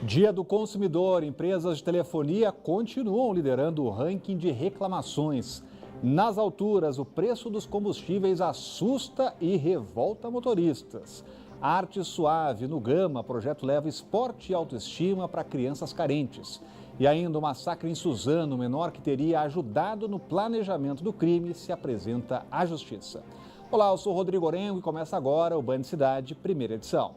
Dia do Consumidor, empresas de telefonia continuam liderando o ranking de reclamações. Nas alturas, o preço dos combustíveis assusta e revolta motoristas. Arte Suave, no Gama, projeto leva esporte e autoestima para crianças carentes. E ainda o massacre em Suzano, o menor que teria ajudado no planejamento do crime, se apresenta à justiça. Olá, eu sou Rodrigo Orengo e começa agora o Band Cidade, primeira edição.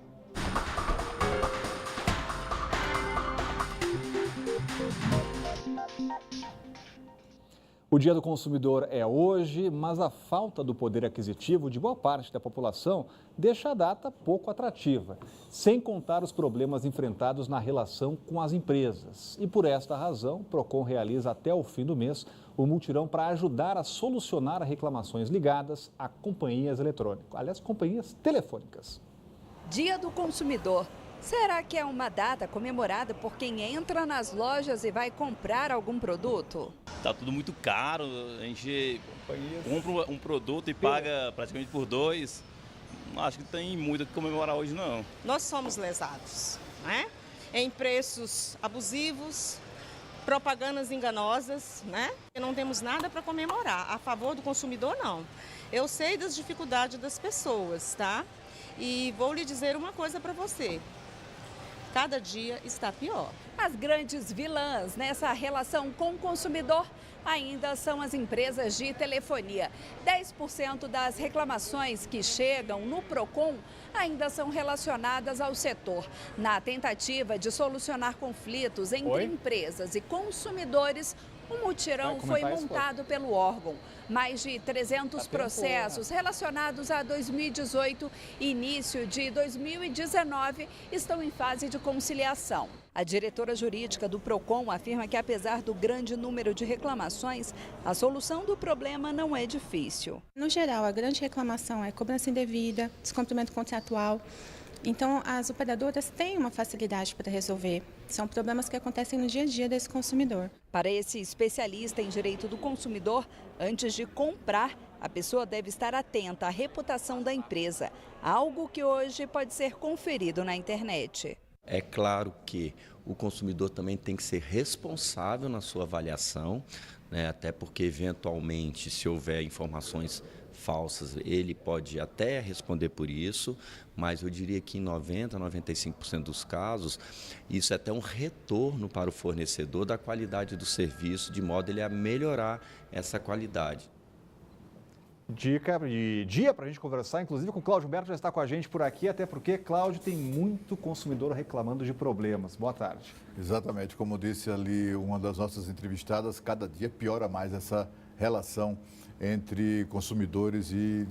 O Dia do Consumidor é hoje, mas a falta do poder aquisitivo de boa parte da população deixa a data pouco atrativa, sem contar os problemas enfrentados na relação com as empresas. E por esta razão, o Procon realiza até o fim do mês o mutirão para ajudar a solucionar reclamações ligadas a companhias eletrônicas, aliás, companhias telefônicas. Dia do Consumidor. Será que é uma data comemorada por quem entra nas lojas e vai comprar algum produto? Tá tudo muito caro, a gente compra um produto e paga praticamente por dois. Não acho que tem muito o que comemorar hoje, não. Nós somos lesados, né? Em preços abusivos, propagandas enganosas, né? Não temos nada para comemorar. A favor do consumidor, não. Eu sei das dificuldades das pessoas, tá? E vou lhe dizer uma coisa para você. Cada dia está pior. As grandes vilãs nessa relação com o consumidor ainda são as empresas de telefonia. 10% das reclamações que chegam no Procon ainda são relacionadas ao setor. Na tentativa de solucionar conflitos entre empresas e consumidores, um mutirão foi montado pelo órgão. Mais de 300 processos relacionados a 2018 e início de 2019 estão em fase de conciliação. A diretora jurídica do Procon afirma que, apesar do grande número de reclamações, a solução do problema não é difícil. No geral, a grande reclamação é cobrança indevida, descumprimento contratual. Então, as operadoras têm uma facilidade para resolver. São problemas que acontecem no dia a dia desse consumidor. Para esse especialista em direito do consumidor, antes de comprar, a pessoa deve estar atenta à reputação da empresa, algo que hoje pode ser conferido na internet. É claro que o consumidor também tem que ser responsável na sua avaliação, né? Até porque, eventualmente, se houver informações falsas, ele pode até responder por isso, mas eu diria que em 90% a 95% dos casos, isso é até um retorno para o fornecedor da qualidade do serviço, de modo ele a melhorar essa qualidade. Dica de dia para a gente conversar, inclusive com o Cláudio Humberto, já está com a gente por aqui, até porque, Cláudio, tem muito consumidor reclamando de problemas. Boa tarde. Exatamente, como disse ali uma das nossas entrevistadas, cada dia piora mais essa relação entre consumidores e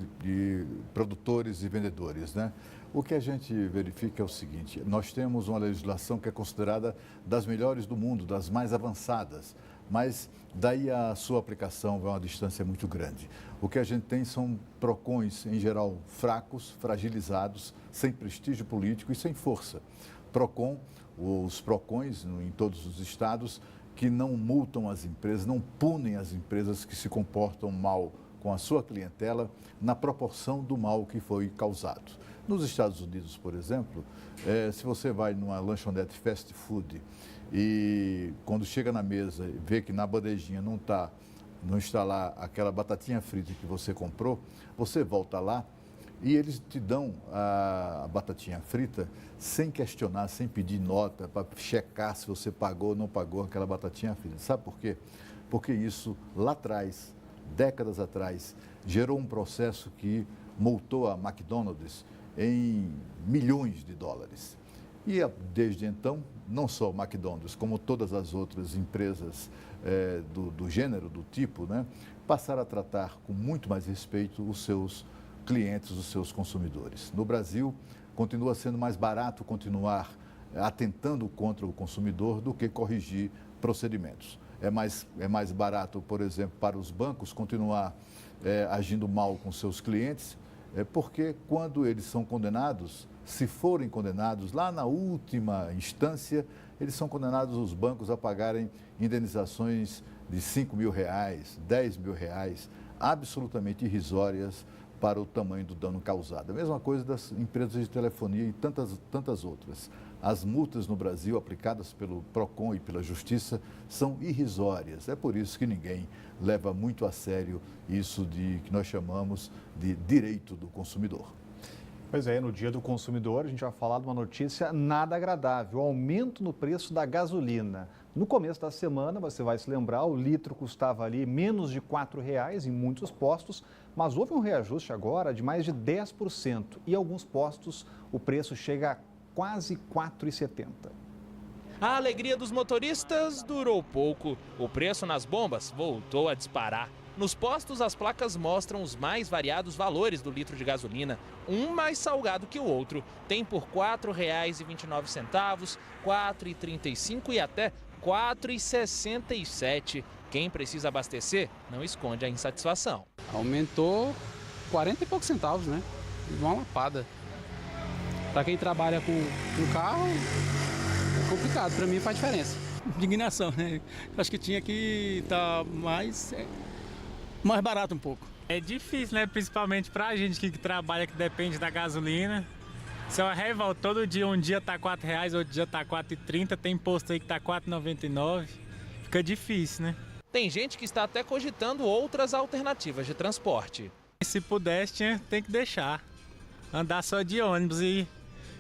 produtores e vendedores, né? O que a gente verifica é o seguinte: nós temos uma legislação que é considerada das melhores do mundo, das mais avançadas, mas daí a sua aplicação vai uma distância muito grande. O que a gente tem são PROCONs, em geral, fracos, fragilizados, sem prestígio político e sem força. PROCON, os PROCONs em todos os estados, que não multam as empresas, não punem as empresas que se comportam mal com a sua clientela na proporção do mal que foi causado. Nos Estados Unidos, por exemplo, se você vai numa lanchonete fast food e quando chega na mesa e vê que na bandejinha não está lá aquela batatinha frita que você comprou, você volta lá e eles te dão a batatinha frita sem questionar, sem pedir nota, para checar se você pagou ou não pagou aquela batatinha frita. Sabe por quê? Porque isso, lá atrás, décadas atrás, gerou um processo que multou a McDonald's em milhões de dólares. E desde então, não só o McDonald's, como todas as outras empresas do gênero, do tipo, né, passaram a tratar com muito mais respeito os seus clientes, os seus consumidores. No Brasil, continua sendo mais barato continuar atentando contra o consumidor do que corrigir procedimentos. É mais barato, por exemplo, para os bancos continuar agindo mal com seus clientes, porque quando eles são condenados, se forem condenados lá na última instância, eles são condenados, os bancos, a pagarem indenizações de R$5.000, R$10.000, absolutamente irrisórias para o tamanho do dano causado. A mesma coisa das empresas de telefonia e tantas outras. As multas no Brasil aplicadas pelo PROCON e pela Justiça são irrisórias. É por isso que ninguém leva muito a sério isso que nós chamamos de direito do consumidor. Pois é, no Dia do Consumidor a gente vai falar de uma notícia nada agradável, o aumento no preço da gasolina. No começo da semana, você vai se lembrar, o litro custava ali menos de R$ 4,00 em muitos postos, mas houve um reajuste agora de mais de 10% e em alguns postos o preço chega a quase R$ 4,70. A alegria dos motoristas durou pouco. O preço nas bombas voltou a disparar. Nos postos, as placas mostram os mais variados valores do litro de gasolina, um mais salgado que o outro. Tem por R$ 4,29, R$ 4,35 e até R$ 4,67. Quem precisa abastecer não esconde a insatisfação. Aumentou 40 e poucos centavos, né? Uma lapada. Para quem trabalha com carro, é complicado. Para mim faz diferença. Indignação, né? Acho que tinha que estar mais barato um pouco. É difícil, né? Principalmente pra gente que trabalha, que depende da gasolina. Se eu revolto todo dia, um dia tá R$ 4,00, outro dia tá R$ 4,30, tem posto aí que tá R$ 4,99. Fica difícil, né? Tem gente que está até cogitando outras alternativas de transporte. Se pudesse, tem que deixar. Andar só de ônibus e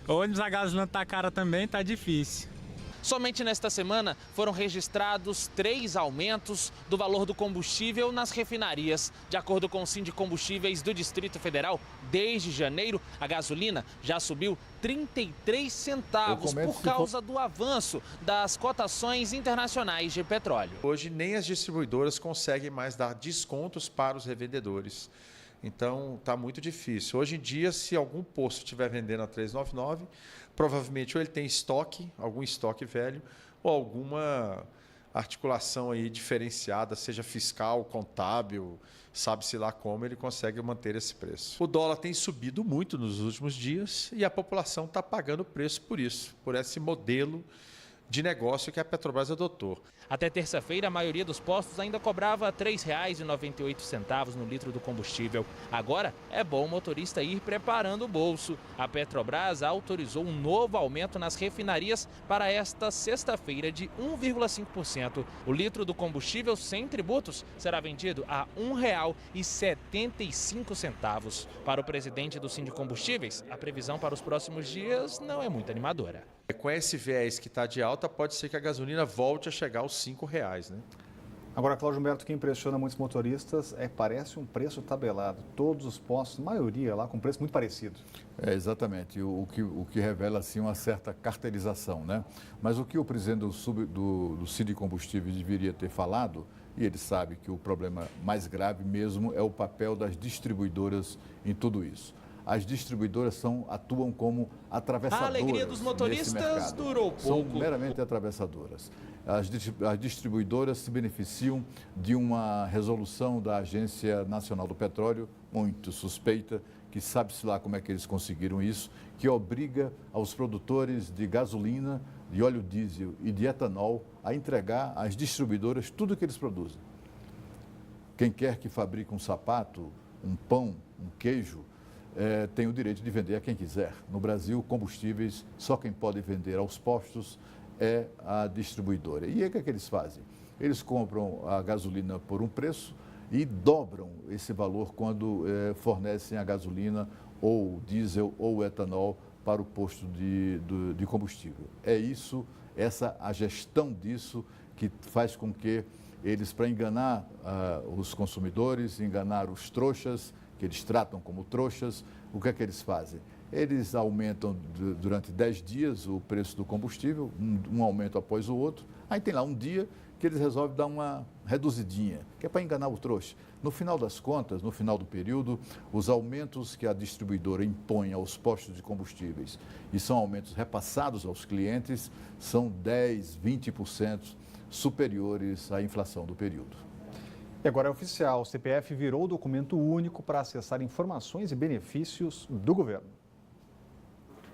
ônibus, a gasolina tá cara também, tá difícil. Somente nesta semana foram registrados 3 aumentos do valor do combustível nas refinarias. De acordo com o Sindicombustíveis do Distrito Federal, desde janeiro, a gasolina já subiu 33 centavos por causa do avanço das cotações internacionais de petróleo. Hoje nem as distribuidoras conseguem mais dar descontos para os revendedores. Então está muito difícil. Hoje em dia, se algum posto estiver vendendo a R$ 3,99, provavelmente ou ele tem estoque, algum estoque velho, ou alguma articulação aí diferenciada, seja fiscal, contábil, sabe-se lá como, ele consegue manter esse preço. O dólar tem subido muito nos últimos dias e a população está pagando o preço por isso, por esse modelo de negócio que a Petrobras adotou. Até terça-feira, a maioria dos postos ainda cobrava R$ 3,98 no litro do combustível. Agora, é bom o motorista ir preparando o bolso. A Petrobras autorizou um novo aumento nas refinarias para esta sexta-feira de 1,5%. O litro do combustível sem tributos será vendido a R$ 1,75. Para o presidente do Sindicombustíveis, a previsão para os próximos dias não é muito animadora. Com esse viés que está de alta, pode ser que a gasolina volte a chegar aos R$ 5,00, né? Agora, Cláudio Humberto, o que impressiona muitos motoristas parece um preço tabelado. Todos os postos, maioria lá, com preço muito parecido. Exatamente. O que revela, assim, uma certa cartelização, né? Mas o que o presidente do Sindicombustíveis deveria ter falado, e ele sabe que o problema mais grave mesmo é o papel das distribuidoras em tudo isso. As distribuidoras atuam como atravessadoras. A alegria dos motoristas durou pouco. São meramente atravessadoras. As distribuidoras se beneficiam de uma resolução da Agência Nacional do Petróleo, muito suspeita, que sabe-se lá como é que eles conseguiram isso, que obriga aos produtores de gasolina, de óleo diesel e de etanol a entregar às distribuidoras tudo o que eles produzem. Quem quer que fabrique um sapato, um pão, um queijo, tem o direito de vender a quem quiser. No Brasil, combustíveis, só quem pode vender aos postos é a distribuidora. E aí o que é que eles fazem? Eles compram a gasolina por um preço e dobram esse valor quando fornecem a gasolina ou o diesel ou o etanol para o posto de combustível. É isso, a gestão disso que faz com que eles, para enganar os consumidores, enganar os trouxas, que eles tratam como trouxas, o que é que eles fazem? Eles aumentam durante 10 dias o preço do combustível, um aumento após o outro. Aí tem lá um dia que eles resolvem dar uma reduzidinha, que é para enganar o trouxa. No final das contas, no final do período, os aumentos que a distribuidora impõe aos postos de combustíveis, e são aumentos repassados aos clientes, são 10%, 20% superiores à inflação do período. E agora é oficial, o CPF virou o documento único para acessar informações e benefícios do governo.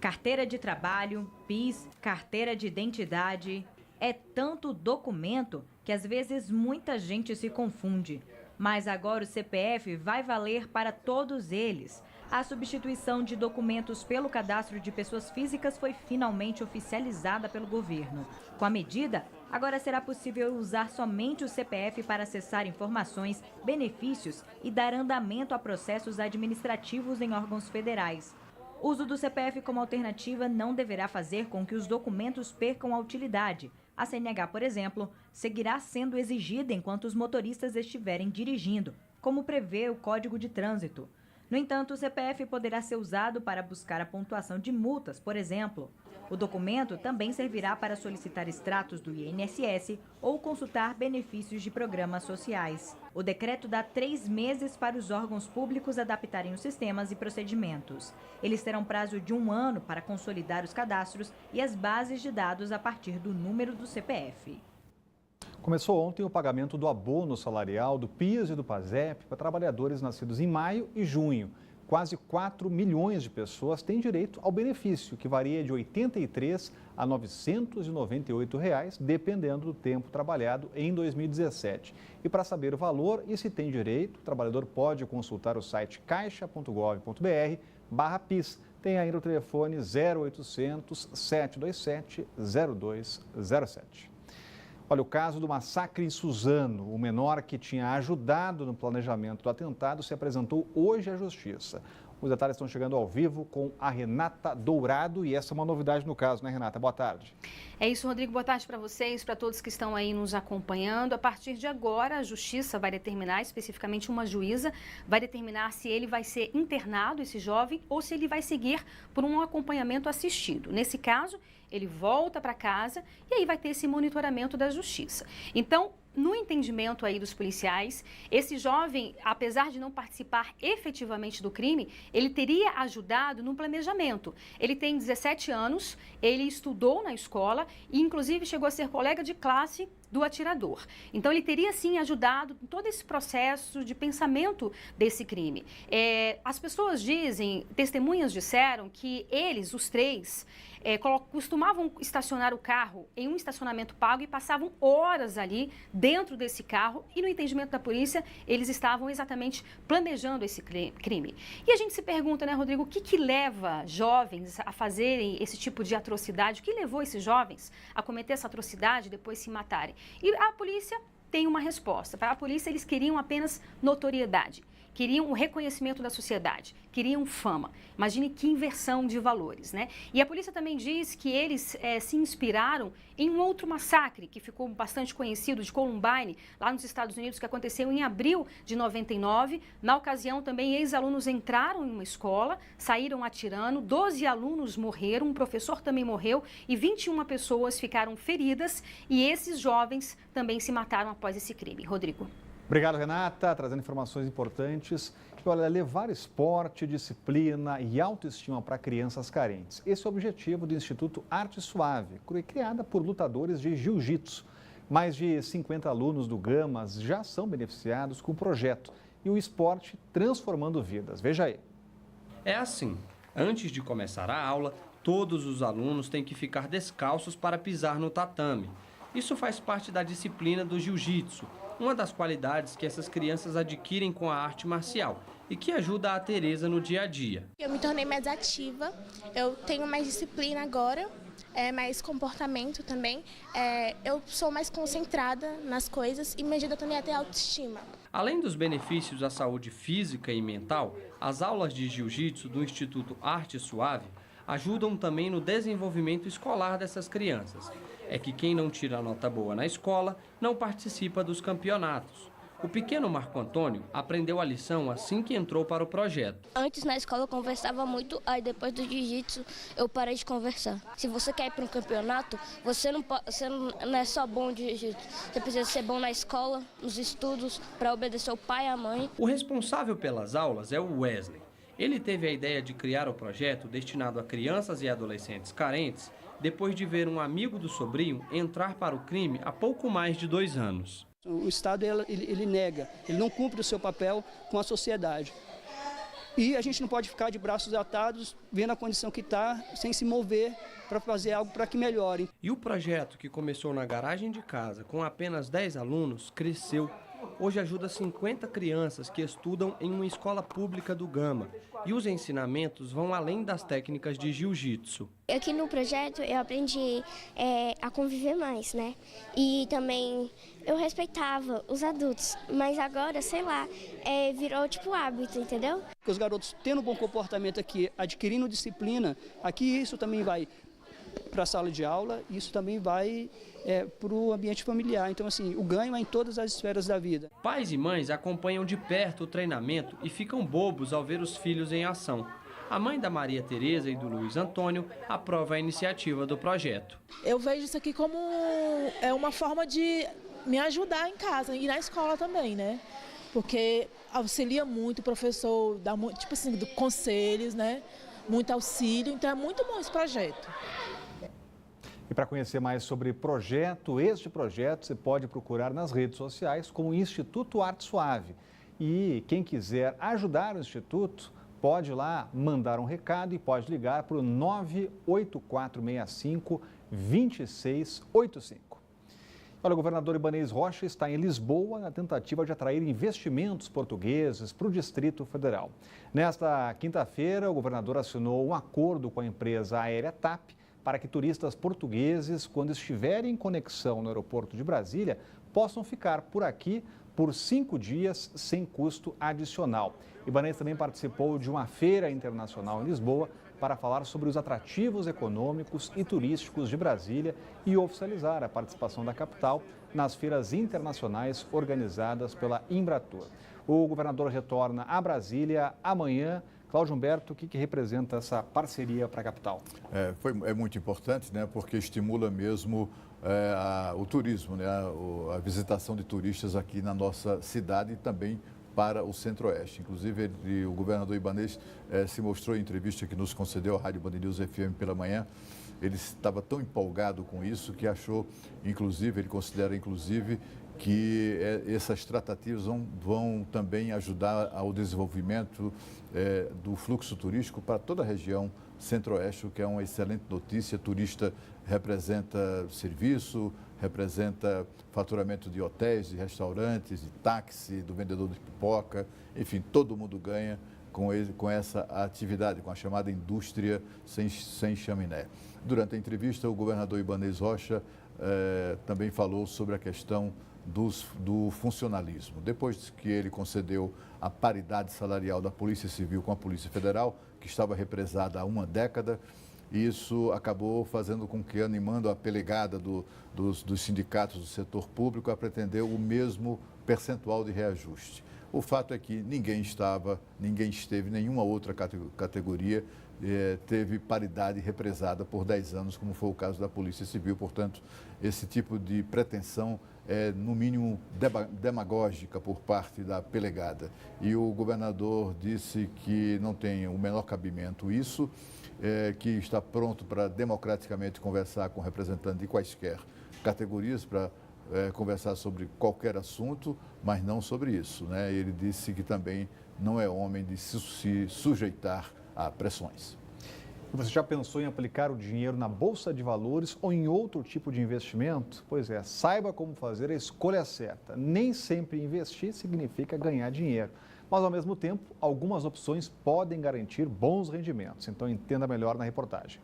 Carteira de trabalho, PIS, carteira de identidade. É tanto documento que às vezes muita gente se confunde. Mas agora o CPF vai valer para todos eles. A substituição de documentos pelo cadastro de pessoas físicas foi finalmente oficializada pelo governo. Com a medida, agora será possível usar somente o CPF para acessar informações, benefícios e dar andamento a processos administrativos em órgãos federais. O uso do CPF como alternativa não deverá fazer com que os documentos percam a utilidade. A CNH, por exemplo, seguirá sendo exigida enquanto os motoristas estiverem dirigindo, como prevê o Código de Trânsito. No entanto, o CPF poderá ser usado para buscar a pontuação de multas, por exemplo. O documento também servirá para solicitar extratos do INSS ou consultar benefícios de programas sociais. O decreto dá 3 meses para os órgãos públicos adaptarem os sistemas e procedimentos. Eles terão prazo de 1 ano para consolidar os cadastros e as bases de dados a partir do número do CPF. Começou ontem o pagamento do abono salarial do PIS e do PASEP para trabalhadores nascidos em maio e junho. Quase 4 milhões de pessoas têm direito ao benefício, que varia de R$ 83 a R$ 998, dependendo do tempo trabalhado em 2017. E para saber o valor e se tem direito, o trabalhador pode consultar o site caixa.gov.br/PIS. Tem ainda o telefone 0800 727 0207. Olha, o caso do massacre em Suzano, o menor que tinha ajudado no planejamento do atentado, se apresentou hoje à Justiça. Os detalhes estão chegando ao vivo com a Renata Dourado e essa é uma novidade no caso, né, Renata? Boa tarde. É isso, Rodrigo. Boa tarde para vocês, para todos que estão aí nos acompanhando. A partir de agora, a Justiça vai determinar, especificamente uma juíza, vai determinar se ele vai ser internado, esse jovem, ou se ele vai seguir por um acompanhamento assistido. Nesse caso, ele volta para casa e aí vai ter esse monitoramento da Justiça. Então, no entendimento aí dos policiais, esse jovem, apesar de não participar efetivamente do crime, ele teria ajudado no planejamento. Ele tem 17 anos, ele estudou na escola e inclusive chegou a ser colega de classe do atirador. Então, ele teria, sim, ajudado em todo esse processo de pensamento desse crime. As pessoas dizem, testemunhas disseram que eles, os três, costumavam estacionar o carro em um estacionamento pago e passavam horas ali dentro desse carro e, no entendimento da polícia, eles estavam exatamente planejando esse crime. E a gente se pergunta, né, Rodrigo, o que leva jovens a fazerem esse tipo de atrocidade? O que levou esses jovens a cometer essa atrocidade e depois se matarem? E a polícia tem uma resposta. Para a polícia, eles queriam apenas notoriedade. Queriam o reconhecimento da sociedade, queriam fama. Imagine que inversão de valores, né? E a polícia também diz que eles se inspiraram em um outro massacre que ficou bastante conhecido, de Columbine, lá nos Estados Unidos, que aconteceu em abril de 99. Na ocasião, também, ex-alunos entraram em uma escola, saíram atirando, 12 alunos morreram, um professor também morreu e 21 pessoas ficaram feridas e esses jovens também se mataram após esse crime. Rodrigo. Obrigado, Renata, trazendo informações importantes. E, olha, levar esporte, disciplina e autoestima para crianças carentes. Esse é o objetivo do Instituto Arte Suave, criada por lutadores de jiu-jitsu. Mais de 50 alunos do Gamas já são beneficiados com o projeto e o esporte transformando vidas. Veja aí. É assim, antes de começar a aula, todos os alunos têm que ficar descalços para pisar no tatame. Isso faz parte da disciplina do jiu-jitsu, uma das qualidades que essas crianças adquirem com a arte marcial e que ajuda a Tereza no dia a dia. Eu me tornei mais ativa, eu tenho mais disciplina agora, mais comportamento também, eu sou mais concentrada nas coisas e me ajuda também a ter autoestima. Além dos benefícios à saúde física e mental, as aulas de jiu-jitsu do Instituto Arte Suave ajudam também no desenvolvimento escolar dessas crianças. É que quem não tira nota boa na escola não participa dos campeonatos. O pequeno Marco Antônio aprendeu a lição assim que entrou para o projeto. Antes na escola eu conversava muito, aí depois do jiu-jitsu eu parei de conversar. Se você quer ir para um campeonato, você não é só bom de jiu-jitsu. Você precisa ser bom na escola, nos estudos, para obedecer o pai e a mãe. O responsável pelas aulas é o Wesley. Ele teve a ideia de criar o projeto destinado a crianças e adolescentes carentes depois de ver um amigo do sobrinho entrar para o crime há pouco mais de 2 anos. O Estado ele nega, ele não cumpre o seu papel com a sociedade. E a gente não pode ficar de braços atados, vendo a condição que está, sem se mover para fazer algo para que melhore. E o projeto, que começou na garagem de casa com apenas 10 alunos, cresceu hoje ajuda 50 crianças que estudam em uma escola pública do Gama. E os ensinamentos vão além das técnicas de jiu-jitsu. Aqui no projeto eu aprendi a conviver mais, né? E também eu respeitava os adultos, mas agora, sei lá, virou tipo hábito, entendeu? Os garotos tendo um bom comportamento aqui, adquirindo disciplina, aqui isso também vai para a sala de aula, isso também vai para o ambiente familiar. Então, assim, o ganho é em todas as esferas da vida. Pais e mães acompanham de perto o treinamento e ficam bobos ao ver os filhos em ação. A mãe da Maria Tereza e do Luiz Antônio aprova a iniciativa do projeto. Eu vejo isso aqui como uma forma de me ajudar em casa e na escola também, né? Porque auxilia muito o professor, dá muito, tipo assim, conselhos, né? Muito auxílio, então é muito bom esse projeto. E para conhecer mais sobre este projeto, você pode procurar nas redes sociais como Instituto Arte Suave. E quem quiser ajudar o Instituto, pode ir lá mandar um recado e pode ligar para o 98465-2685. Olha, o governador Ibanez Rocha está em Lisboa na tentativa de atrair investimentos portugueses para o Distrito Federal. Nesta quinta-feira, o governador assinou um acordo com a empresa aérea TAP para que turistas portugueses, quando estiverem em conexão no aeroporto de Brasília, possam ficar por aqui por 5 dias sem custo adicional. Ibanez também participou de uma feira internacional em Lisboa para falar sobre os atrativos econômicos e turísticos de Brasília e oficializar a participação da capital nas feiras internacionais organizadas pela Embratur. O governador retorna a Brasília amanhã. Cláudio Humberto, o que representa essa parceria para a capital? É muito importante, né, porque estimula mesmo o turismo, né, a visitação de turistas aqui na nossa cidade e também para o Centro-Oeste. Inclusive, o governador Ibanez se mostrou em entrevista que nos concedeu a Rádio Band News FM pela manhã. Ele estava tão empolgado com isso que achou, inclusive, ele considera, inclusive, que essas tratativas vão também ajudar ao desenvolvimento do fluxo turístico para toda a região Centro-Oeste, o que é uma excelente notícia. Turista representa serviço, representa faturamento de hotéis, de restaurantes, de táxi, do vendedor de pipoca, enfim, todo mundo ganha com essa atividade, com a chamada indústria sem chaminé. Durante a entrevista, o governador Ibanez Rocha também falou sobre a questão do funcionalismo. Depois que ele concedeu a paridade salarial da Polícia Civil com a Polícia Federal, que estava represada há uma década, isso acabou fazendo com que, animando a pelegada dos sindicatos do setor público a pretender o mesmo percentual de reajuste. O fato é que ninguém esteve, nenhuma outra categoria teve paridade represada por 10 anos, como foi o caso da Polícia Civil. Portanto, esse tipo de pretensão é, no mínimo, demagógica por parte da pelegada. E o governador disse que não tem o menor cabimento isso, que está pronto para democraticamente conversar com representantes de quaisquer categorias para conversar sobre qualquer assunto, mas não sobre isso, né? Ele disse que também não é homem de se sujeitar a pressões. Você já pensou em aplicar o dinheiro na Bolsa de Valores ou em outro tipo de investimento? Pois é, saiba como fazer a escolha certa. Nem sempre investir significa ganhar dinheiro, mas ao mesmo tempo, algumas opções podem garantir bons rendimentos. Então entenda melhor na reportagem.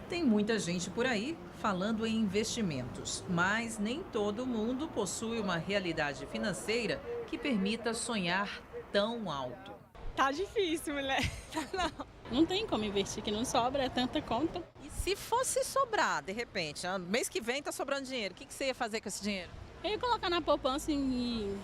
Tem muita gente por aí falando em investimentos, mas nem todo mundo possui uma realidade financeira que permita sonhar tão alto. Tá difícil, mulher. Não tem como investir, que não sobra, é tanta conta. E se fosse sobrar, de repente, mês que vem tá sobrando dinheiro, o que você ia fazer com esse dinheiro? Eu ia colocar na poupança e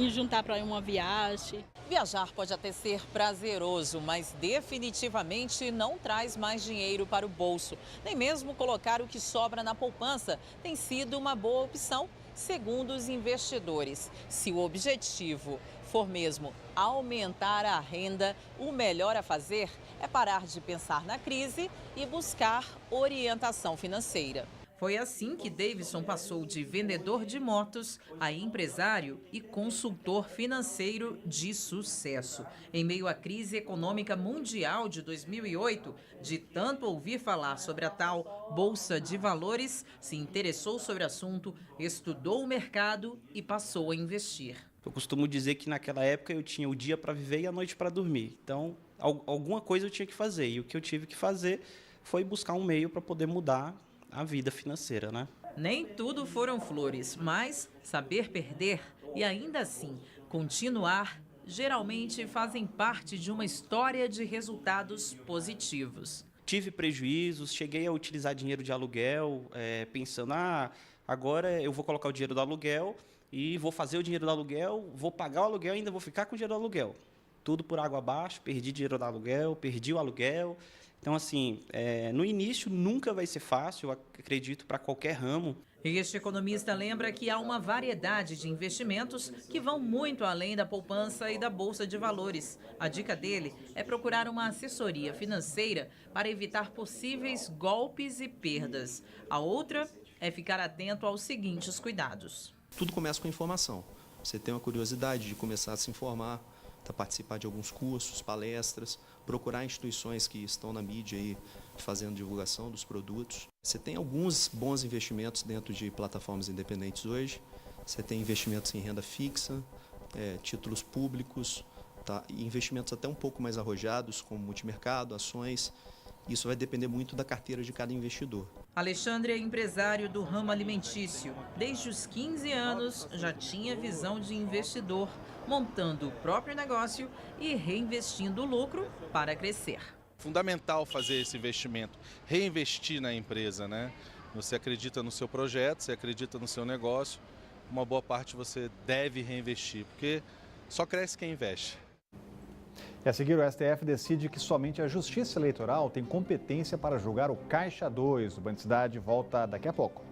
juntar para uma viagem. Viajar pode até ser prazeroso, mas definitivamente não traz mais dinheiro para o bolso. Nem mesmo colocar o que sobra na poupança tem sido uma boa opção, segundo os investidores. Se o objetivo for mesmo aumentar a renda, o melhor a fazer é parar de pensar na crise e buscar orientação financeira. Foi assim que Davidson passou de vendedor de motos a empresário e consultor financeiro de sucesso. Em meio à crise econômica mundial de 2008, de tanto ouvir falar sobre a tal Bolsa de Valores, se interessou sobre o assunto, estudou o mercado e passou a investir. Eu costumo dizer que naquela época eu tinha o dia para viver e a noite para dormir. Então, alguma coisa eu tinha que fazer. E o que eu tive que fazer foi buscar um meio para poder mudar a vida financeira, né? Nem tudo foram flores, mas saber perder e ainda assim continuar geralmente fazem parte de uma história de resultados positivos. Tive prejuízos, cheguei a utilizar dinheiro de aluguel, pensando, agora eu vou colocar o dinheiro do aluguel e vou fazer o dinheiro do aluguel, vou pagar o aluguel e ainda vou ficar com o dinheiro do aluguel. Tudo por água abaixo, perdi dinheiro do aluguel, perdi o aluguel. Então, assim, no início nunca vai ser fácil, eu acredito, para qualquer ramo. Este economista lembra que há uma variedade de investimentos que vão muito além da poupança e da Bolsa de Valores. A dica dele é procurar uma assessoria financeira para evitar possíveis golpes e perdas. A outra é ficar atento aos seguintes cuidados. Tudo começa com informação. Você tem uma curiosidade de começar a se informar, participar de alguns cursos, palestras, procurar instituições que estão na mídia aí fazendo divulgação dos produtos. Você tem alguns bons investimentos dentro de plataformas independentes hoje. Você tem investimentos em renda fixa, títulos públicos, e investimentos até um pouco mais arrojados, como multimercado, ações. Isso vai depender muito da carteira de cada investidor. Alexandre é empresário do ramo alimentício. Desde os 15 anos já tinha visão de investidor, montando o próprio negócio e reinvestindo o lucro para crescer. Fundamental fazer esse investimento, reinvestir na empresa, né? Você acredita no seu projeto, você acredita no seu negócio, uma boa parte você deve reinvestir, porque só cresce quem investe. E a seguir, o STF decide que somente a Justiça Eleitoral tem competência para julgar o Caixa 2. O Band Cidade volta daqui a pouco.